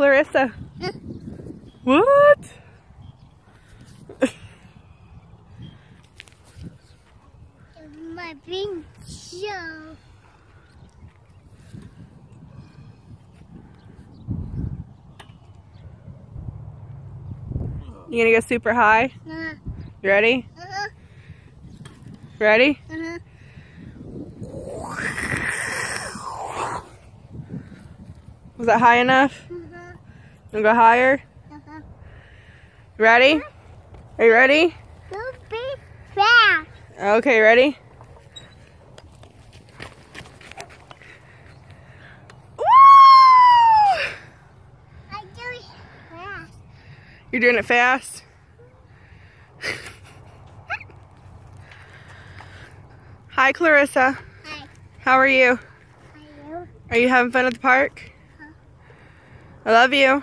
Clarissa. What? My pink show. You gonna go super high? You ready? Ready? Was that high enough? Wanna go higher? Ready? Are you ready? Don't be fast. Okay, ready? I do it fast. You're doing it fast? Hi, Clarissa. Hi. How are you? Are you? Are you having fun at the park? I love you.